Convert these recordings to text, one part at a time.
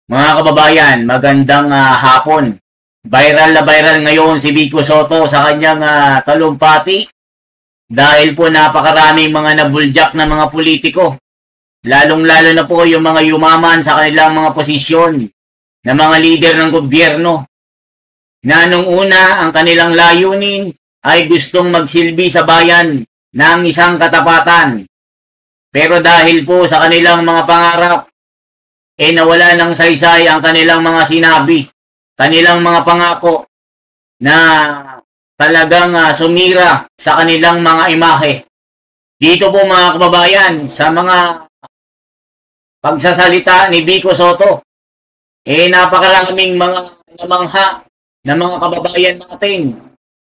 Mga kababayan, magandang hapon. Viral na viral ngayon si Vico Sotto sa kanyang talumpati dahil po napakaraming mga nabuljak na mga politiko. Lalong-lalo na po yung mga yumaman sa kanilang mga posisyon na mga lider ng gobyerno na nung una ang kanilang layunin ay gustong magsilbi sa bayan ng isang katapatan. Pero dahil po sa kanilang mga pangarap, nawala ng saysay ang kanilang mga sinabi, kanilang mga pangako na talagang sumira sa kanilang mga imahe. Dito po mga kababayan, sa mga pagsasalita ni Vico Sotto, napakaraming mga namangha na mga kababayan natin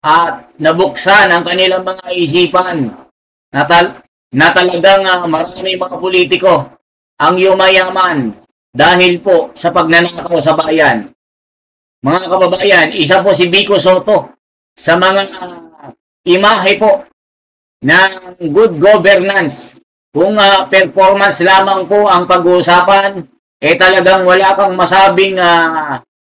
at nabuksan ang kanilang mga isipan na talagang maraming mga politiko ang yumayaman dahil po sa pagnanakaw sa bayan. Mga kababayan, isa po si Vico Sotto sa mga imahe po ng good governance. Kung performance lamang po ang pag-uusapan, talagang wala kang masabing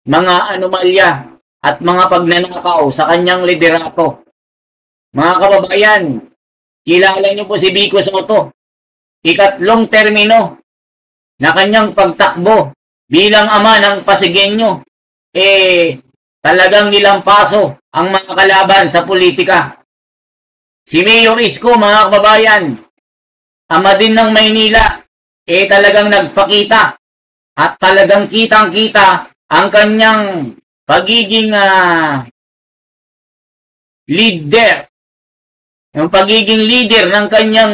mga anomalya at mga pagnanakaw sa kanyang liderato. Mga kababayan, kilala niyo po si Vico Sotto. Ikatlong termino na kanyang pagtakbo bilang ama ng Pasigueño, talagang nilampaso ang mga kalaban sa politika. Si Mayor Isko, mga kababayan, ama din ng Maynila, talagang nagpakita at talagang kitang-kita ang kanyang pagiging leader. Yung pagiging leader ng kanyang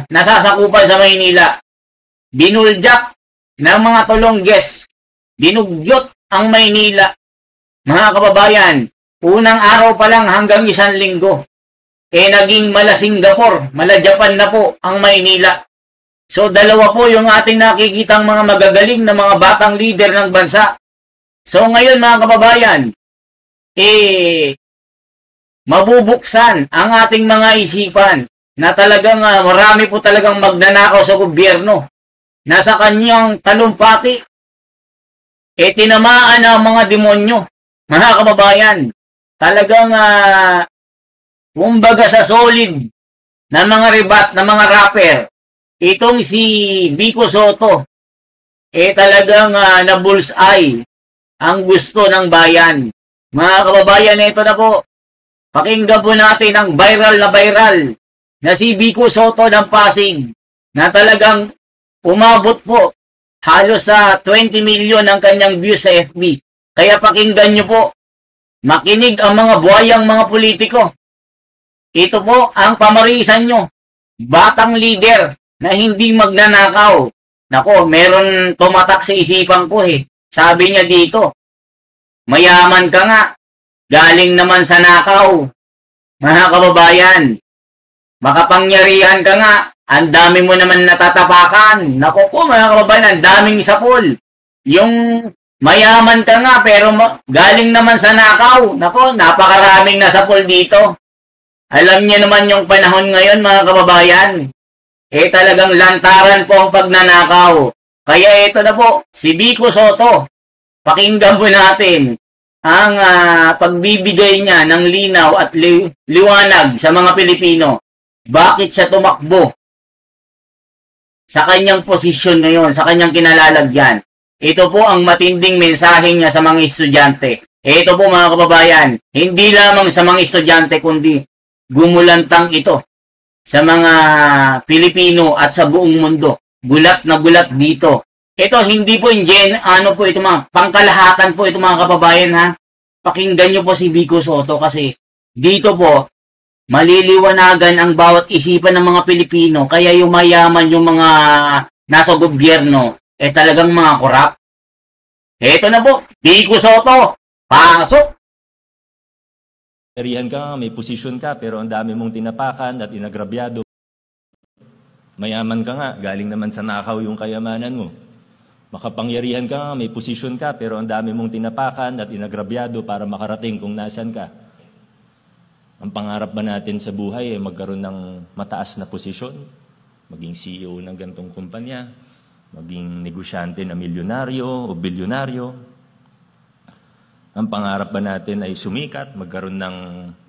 nasasakupan sa Maynila. Binuljak ng mga Tolongges. Dinugyot ang Maynila. Mga kababayan, unang araw pa lang hanggang 1 linggo, naging mala Singapore, mala Japan na po ang Maynila. So dalawa po yung ating nakikitang mga magagaling na mga batang leader ng bansa. So ngayon mga kababayan, mabubuksan ang ating mga isipan na talagang marami po talagang magnanakaw sa gobyerno. Nasa kanyang talumpati, tinamaan ang mga demonyo. Mga kababayan, talagang kumbaga sa solid na mga ribat, na mga rapper, itong si Vico Sotto, talagang na-bullseye ang gusto ng bayan. Mga kababayan, ito na po. Pakinggan po natin ang viral na si Vico Sotto ng Pasig na talagang umabot po halos sa 20 million ang kanyang views sa FB. Kaya pakinggan nyo po. Makinig ang mga buhayang mga politiko. Ito po ang pamarisan nyo. Batang leader na hindi magnanakaw. Nako, meron tumatak sa isipan ko Sabi niya dito, mayaman ka nga. Galing naman sa nakaw. Mga kababayan, makapangyarihan ka nga. Ang dami mo naman natatapakan. Nako po mga kababayan, ang daming sapol. Yung mayaman ka nga pero galing naman sa nakaw. Nako, napakaraming nasapol dito. Alam niyo naman yung panahon ngayon mga kababayan. Talagang lantaran po ang pagnanakaw. Kaya ito na po, si Vico Sotto. Pakinggan po natin ang pagbibigay niya ng linaw at liwanag sa mga Pilipino. Bakit siya tumakbo sa kanyang posisyon ngayon, sa kanyang kinalalagyan? Ito po ang matinding mensahe niya sa mga estudyante. Ito po mga kababayan, hindi lamang sa mga estudyante kundi gumulantang ito sa mga Pilipino at sa buong mundo. Gulat na gulat dito. Ito hindi po ito mga pangkalahatan po ito mga kababayan Pakinggan niyo po si Vico Sotto kasi dito po maliliwanagan ang bawat isipan ng mga Pilipino. Kaya yung mayaman, yung mga nasa gobyerno, talagang mga korap. Ito na po, Vico Sotto, pasok! Erihan ka, may posisyon ka, pero ang dami mong tinapakan at inagrabyado. Mayaman ka nga, galing naman sa nakaw yung kayamanan mo. Makapangyarihan ka, may posisyon ka, pero ang dami mong tinapakan at inagrabyado para makarating kung nasan ka. Ang pangarap ba natin sa buhay ay magkaroon ng mataas na posisyon? Maging CEO ng gantong kumpanya, maging negosyante na milyonaryo o bilyonaryo. Ang pangarap ba natin ay sumikat, magkaroon ng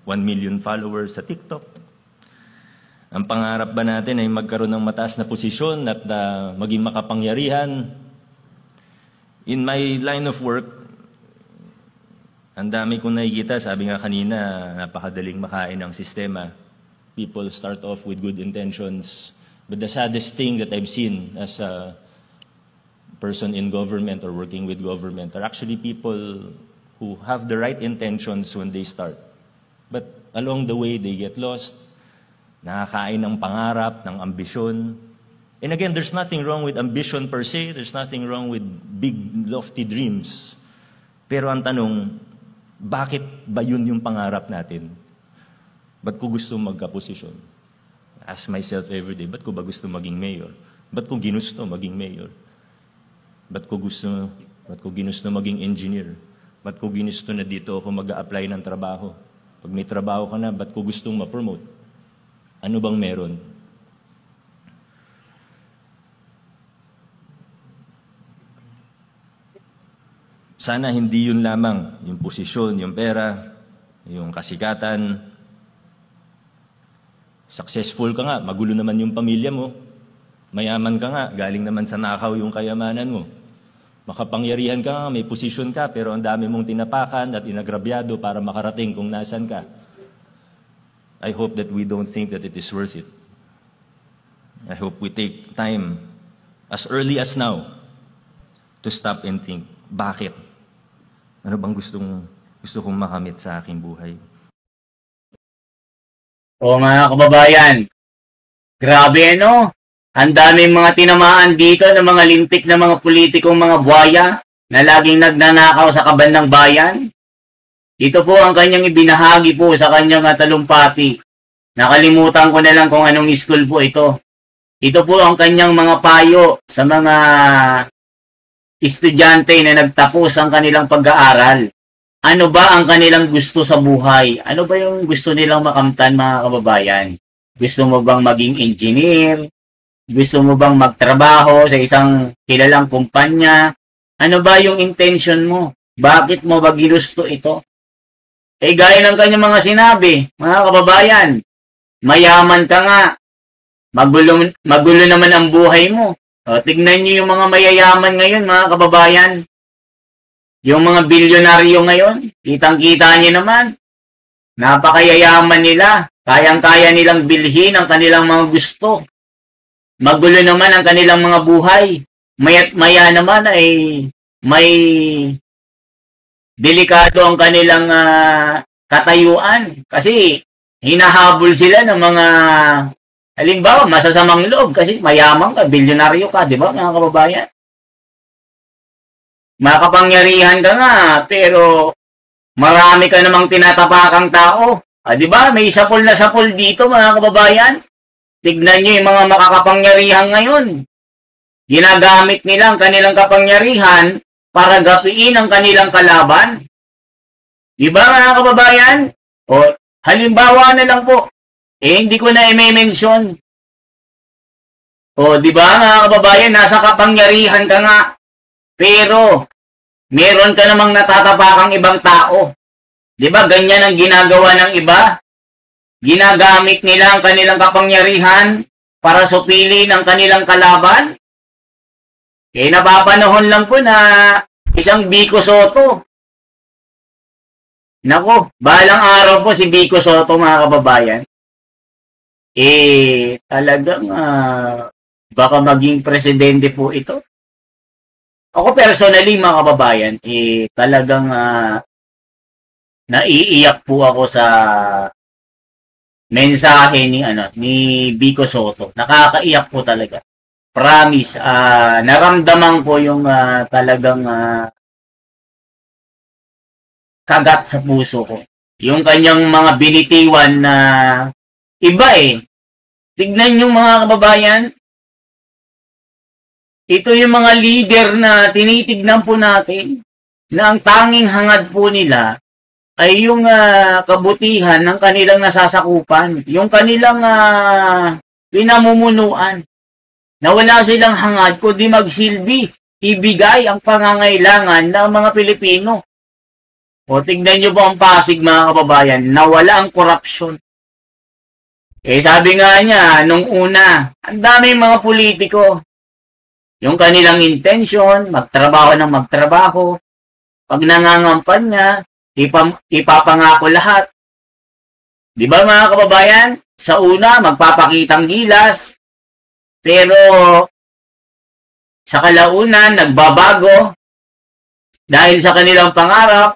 1 million followers sa TikTok? Ang pangarap ba natin ay magkaroon ng mataas na posisyon at maging makapangyarihan? In my line of work, ang dami kong nakikita, sabi nga kanina, napakadaling makain ng sistema. People start off with good intentions. But the saddest thing that I've seen as a person in government or working with government are actually people who have the right intentions when they start. But along the way, they get lost, nakakain ng pangarap, ng ambisyon. And again, there's nothing wrong with ambition per se. There's nothing wrong with big, lofty dreams. Pero ang tanong, bakit ba yun yung pangarap natin? Ba't ko gusto magka-posisyon? Ask myself every day, ba't ko ba gusto maging mayor? Ba't ko ginusto maging mayor? Ba't ko ginusto maging engineer? Ba't ko ginusto na dito ako mag-a-apply ng trabaho? Pag may trabaho ka na, ba't ko gustong ma-promote? Ano bang meron? Sana hindi yun lamang, yung posisyon, yung pera, yung kasikatan. Successful ka nga, magulo naman yung pamilya mo. Mayaman ka nga, galing naman sa nakaw yung kayamanan mo. Makapangyarihan ka nga, may posisyon ka, pero ang dami mong tinapakan at inagrabyado para makarating kung nasan ka. I hope that we don't think that it is worth it. I hope we take time, as early as now, to stop and think, bakit? Ano bang gusto kong makamit sa aking buhay? O mga kababayan, grabe no? Ang daming mga tinamaan dito ng mga lintik na mga politikong mga buhaya na laging nagnanakaw sa kaban ng bayan. Ito po ang kanyang ibinahagi po sa kanyang talumpati. Nakalimutan ko na lang kung anong school po ito. Ito po ang kanyang mga payo sa mga estudyante na nagtapos ang kanilang pag-aaral. Ano ba ang kanilang gusto sa buhay? Ano ba yung gusto nilang makamtan, mga kababayan? Gusto mo bang maging engineer? Gusto mo bang magtrabaho sa isang kilalang kumpanya? Ano ba yung intention mo? Bakit mo ba ginusto ito? Eh gaya ng kanyang mga sinabi, mga kababayan, mayaman ka nga, magulo naman ang buhay mo. O, tignan niyo yung mga mayayaman ngayon, mga kababayan. Yung mga bilyonaryo ngayon, kitang-kita niyo naman, napakayayaman nila, kayang-kaya nilang bilhin ang kanilang mga gusto. Magulo naman ang kanilang mga buhay. Maya't maya naman ay may delikado ang kanilang katayuan. Kasi hinahabol sila ng mga, halimbawa, masasamang loob kasi mayaman ka, bilyonaryo ka, di ba, mga kababayan? Makapangyarihan ka nga, pero marami ka namang tinatapakang tao. Di ba? May sapul na sapul dito, mga kababayan. Tignan nyo yung mga makakapangyarihan ngayon. Ginagamit nila ang kanilang kapangyarihan para gapiin ang kanilang kalaban. Di ba, mga kababayan? O, halimbawa na lang po. Hindi ko na i-mention. O, di ba, mga kababayan, nasa kapangyarihan ka nga. Pero, meron ka namang natatapakang ibang tao. Di ba, ganyan ang ginagawa ng iba? Ginagamit nila ang kanilang kapangyarihan para supilin ang kanilang kalaban. Napapanahon lang po na isang Vico Soto. Nako, balang araw po si Vico Soto, mga kababayan. Talagang baka maging presidente po ito. Ako personally, mga kababayan, talagang naiiyak po ako sa mensahe ni Vico Soto. Nakakaiyak po talaga. Promise, naramdaman ko yung talagang kagat sa puso ko. Yung kanyang mga binitiwan na iba Tignan yung mga kababayan. Ito yung mga leader na tinitignan po natin na ang tanging hangad po nila ay yung kabutihan ng kanilang nasasakupan, yung kanilang pinamumunuan. na wala silang hangad kundi magsilbi, ibigay ang pangangailangan ng mga Pilipino. O tignan nyo po ang Pasig mga kababayan, nawala ang korupsyon. Sabi nga niya, nung una, ang daming mga politiko, yung kanilang intention, magtrabaho ng magtrabaho, pag nangangampan niya, ipapangako lahat. Di ba mga kababayan? Sa una, magpapakitang gilas, pero sa kalaunan, nagbabago dahil sa kanilang pangarap,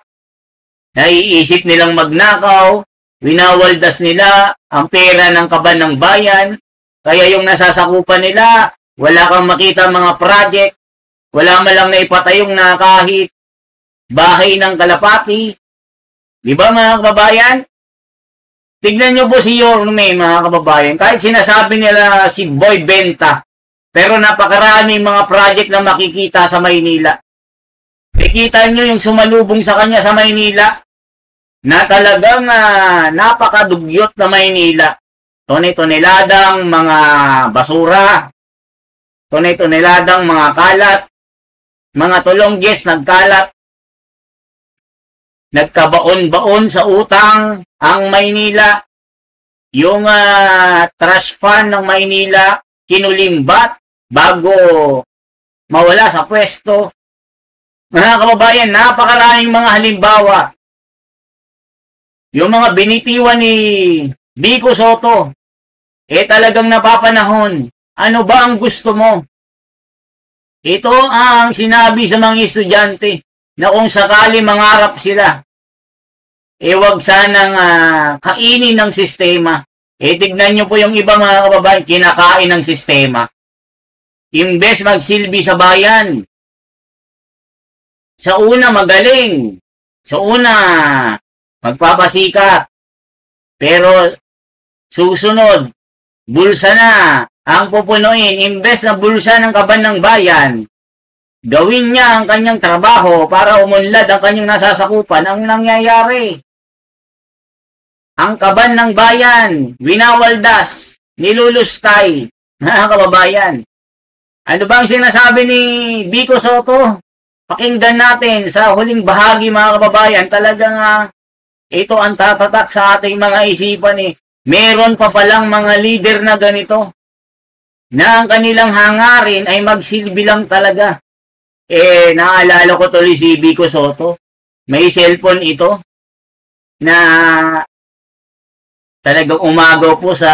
naiisip nilang magnakaw, winawaldas nila ang pera ng kaban ng bayan, kaya yung nasasakupan nila, wala kang makita mga project, wala man lang naipatayong na kahit bahay ng kalapati. Di ba mga kababayan? Tignan nyo po si Yorme mga kababayan, kahit sinasabi nila si Boy Benta, pero napakaraming mga project na makikita sa Maynila. Kita nyo yung sumalubong sa kanya sa Maynila, na talagang napakadugyot na Maynila. Tonel-toneladang mga basura, tonel-toneladang mga kalat, mga tulongges nagkalat, nagkabaon-baon sa utang ang Maynila, yung trash fund ng Maynila, kinulimbat bago mawala sa pwesto. Mga kababayan, napakaraming mga halimbawa. Yung mga binitiwan ni Vico Sotto, talagang napapanahon. Ano ba ang gusto mo? Ito ang sinabi sa mga estudyante na kung sakali mangarap sila, wag sanang kainin ng sistema. Tignan nyo po yung iba mga kababayan, kinakain ng sistema. Imbes magsilbi sa bayan. Sa una magaling. Sa una magpapasikat. Pero susunod, bulsa na ang pupunuin. Imbes na bulsa ng kaban ng bayan, gawin niya ang kanyang trabaho para umunlad ang kanyang nasasakupan. Ang nangyayari, ang kaban ng bayan, winawaldas, nilulustay. Mga kababayan, ano bang sinasabi ni Vico Sotto? Pakinggan natin sa huling bahagi mga kababayan. Talagang ito ang tatatak sa ating mga isipan. Meron pa palang mga leader na ganito, na ang kanilang hangarin ay magsilbi lang talaga. Naalala ko tuloy si Vico Sotto. May cellphone ito na talagang umagaw po sa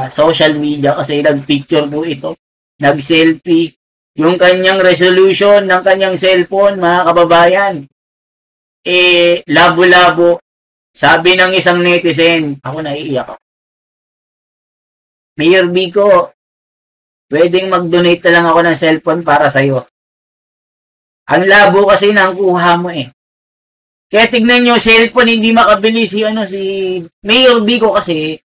social media kasi nag-picture po ito, nag-selfie. Yung kanyang resolution ng kanyang cellphone, mga kababayan, labo-labo. Sabi ng isang netizen, ako naiiyak ako, Mayor Vico, pwedeng mag-donate na lang ako ng cellphone para sa'yo. Ang labo kasi nang kuha mo Kaya tignan nyo, cellphone, hindi makabili si Mayor Vico kasi,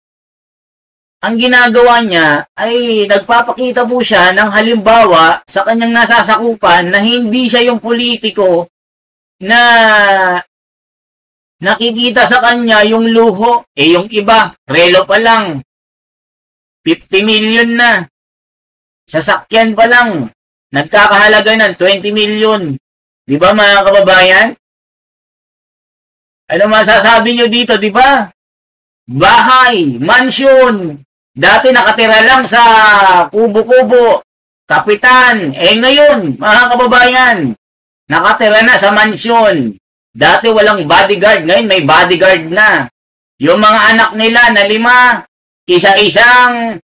ang ginagawa niya ay nagpapakita po siya ng halimbawa sa kanyang nasasakupan na hindi siya yung politiko na nakikita sa kanya yung luho. Yung iba, relo pa lang, 50 million na. Sasakyan pa lang, nagkakahalaga ng 20 million. Di ba mga kababayan? Ano masasabi nyo dito, di ba? Bahay, mansion. Dati nakatira lang sa kubo-kubo, kapitan. Ngayon, mga kababayan, nakatira na sa mansion. Dati walang bodyguard, ngayon may bodyguard na. Yung mga anak nila na 5, isa-isang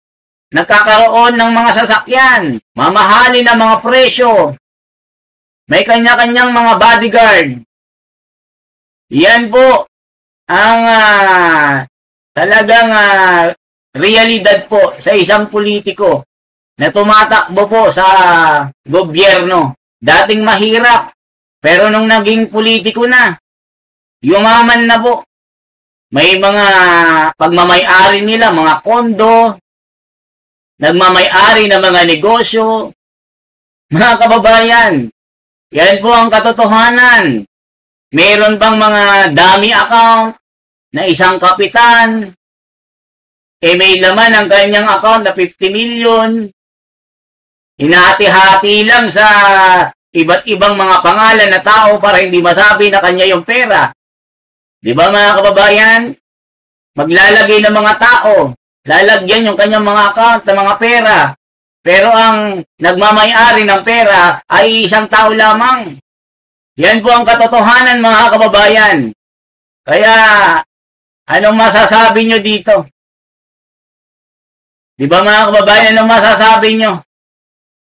nagkakaroon ng mga sasakyan, mamahalin ng mga presyo. May kanya-kanyang mga bodyguard. Yan po ang talagang realidad po sa isang politiko na tumatakbo po sa gobyerno. Dating mahirap, pero nung naging politiko na, yumaman na po. May mga pagmamay-ari nila, mga kondo, nagmamay-ari ng mga negosyo. Mga kababayan, yan po ang katotohanan. Meron bang mga dummy account na isang kapitan, may laman ang kanyang account na 50 million. hinati-hati lang sa iba't ibang mga pangalan na tao para hindi masabi na kanya yung pera. Di ba mga kababayan? Maglalagay ng mga tao, lalagyan yung kanyang mga account ng mga pera. Pero ang nagmamay-ari ng pera ay isang tao lamang. Yan po ang katotohanan mga kababayan. Kaya, anong masasabi nyo dito? Di ba mga kababayan, anong masasabi nyo?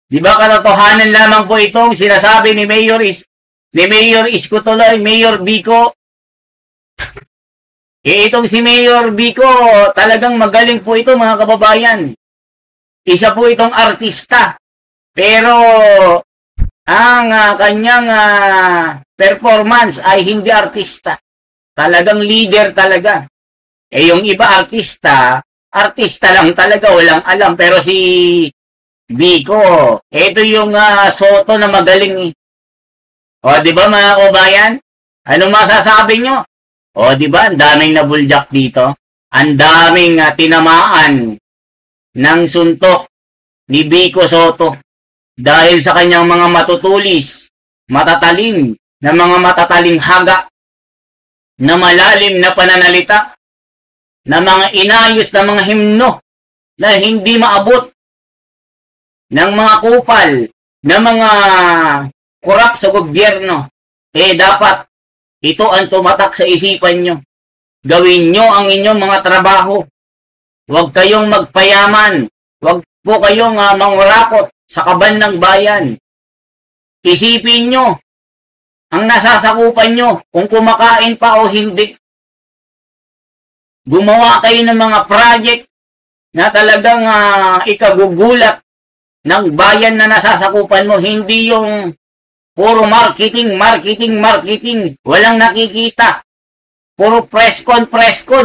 Di ba katotohanan lamang po itong sinasabi ni Mayor Isko tuloy, Mayor Vico? Itong si Mayor Vico, talagang magaling po ito mga kababayan. Isa po itong artista. Pero ang kanyang performance ay hindi artista. Talagang leader talaga. Yung iba artista lang talaga, walang alam. Pero si Vico, ito yung Soto na magaling. O, di ba mga kababayan? Anong masasabi nyo? O, di ba? Ang daming nabuljak dito. Ang daming tinamaan ng suntok ni Vico Soto dahil sa kanyang mga matutulis, matatalim, na mga matataling haga, na malalim na pananalita, na mga inayos na mga himno na hindi maabot ng mga kupal, na mga korap sa gobyerno. Dapat ito ang tumatak sa isipan nyo. Gawin nyo ang inyong mga trabaho. Huwag kayong magpayaman. Huwag po kayong mangurakot sa kaban ng bayan. Isipin nyo ang nasasakupan nyo kung kumakain pa o hindi. Gumawa kayo ng mga project na talagang ikagugulat ng bayan na nasasakupan mo. Hindi yung puro marketing. Walang nakikita. Puro press con.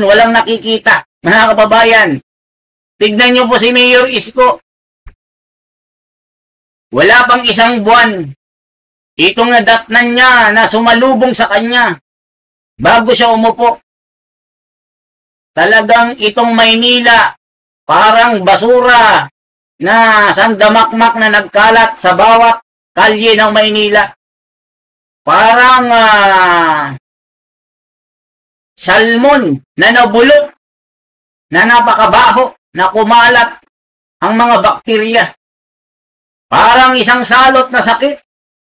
Walang nakikita. Mga kababayan, tignan nyo po si Mayor Isko. Wala pang isang buwan. Itong nadatnan niya na sumalubong sa kanya bago siya umupo. Talagang itong Maynila, parang basura na sandamakmak na nagkalat sa bawat kalye ng Maynila. Parang salmon na nabulok, na napakabaho, na kumalat ang mga bakterya. Parang isang salot na sakit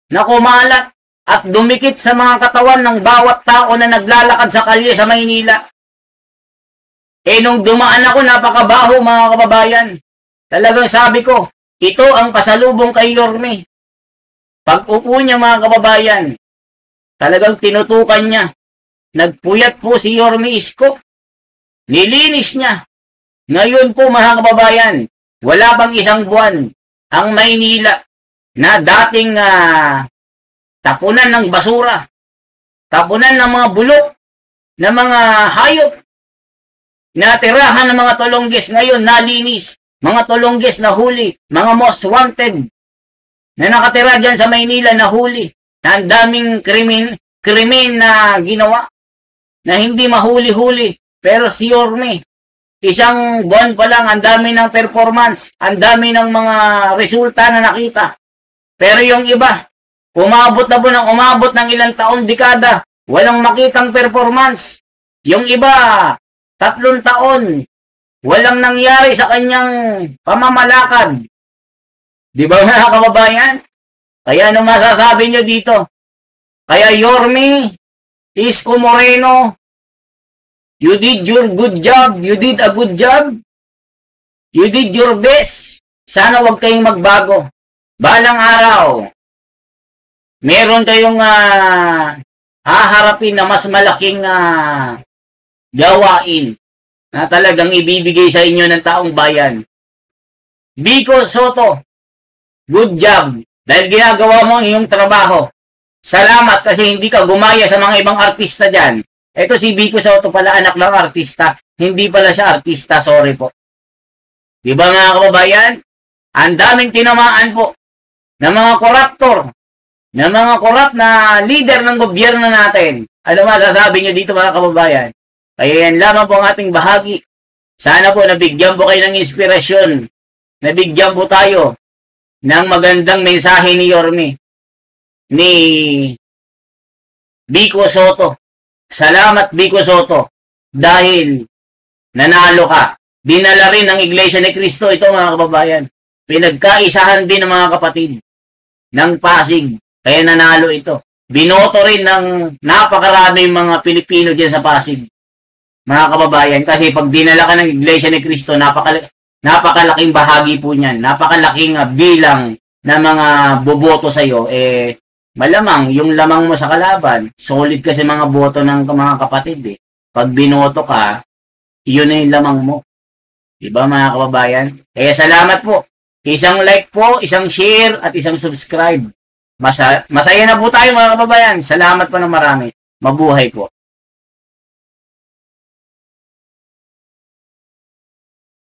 na kumalat at dumikit sa mga katawan ng bawat tao na naglalakad sa kalye sa Maynila. Nung dumaan ako, napakabaho mga kababayan. Talagang sabi ko, ito ang pasalubong kay Yorme. Pag upo niya mga kababayan, talagang tinutukan niya. Nagpuyat po si Yorme Isko. Nilinis niya. Ngayon po mga kababayan, wala pang isang buwan, ang Maynila na dating tapunan ng basura, tapunan ng mga bulok, ng mga hayop, natirahan ng mga tolongges, ngayon nalinis. Mga tolongges na huli, mga most wanted na nakatira dyan sa Maynila na huli, na ang daming krimen na ginawa, na hindi mahuli-huli. Pero si Yorme, isang buwan pa lang, ang dami ng performance, ang dami ng mga resulta na nakita. Pero yung iba, umabot ng ilang taon, dekada, walang makitang performance. Yung iba, 3 taon, walang nangyari sa kanyang pamamalakad. Di ba mga kababayan? Kaya ano masasabi nyo dito? Kaya Yorme, Isko Moreno, you did your good job. You did a good job. You did your best. Sana wag kayong magbago. Balang araw, meron kayong haharapin na mas malaking gawain na talagang ibibigay sa inyo ng taong bayan. Vico Soto, good job. Dahil ginagawa mo ang iyong trabaho. Salamat kasi hindi ka gumaya sa mga ibang artista dyan. Ito si Vico Soto pala, anak ng artista. Hindi pala siya artista, sorry po. Di ba mga kababayan? Ang daming tinamaan po ng mga koruptor, ng mga korap na leader ng gobyerno natin. Ano masasabi nyo dito mga kababayan? Kaya yan lamang po ang ating bahagi. Sana po nabigyan po kayo ng inspirasyon. Nabigyan po tayo ng magandang mensahe ni Yorme, ni Vico Soto. Salamat, Vico Soto, dahil nanalo ka. Dinala rin ng Iglesia ni Cristo ito, mga kababayan. Pinagkaisahan din ng mga kapatid ng Pasig, kaya nanalo ito. Binoto rin ng napakaraming mga Pilipino dyan sa Pasig, mga kababayan, kasi pag dinala ka ng Iglesia ni Cristo, napakalaking bahagi po niyan, napakalaking bilang na mga boboto sa iyo, malamang yung lamang mo sa kalaban, solid kasi mga boto ng mga kapatid. Pag binoto ka, yun na yung lamang mo. Diba, mga kababayan? Kaya salamat po. Isang like po, isang share, at isang subscribe. Masaya na po tayo, mga kababayan. Salamat po ng marami. Mabuhay po.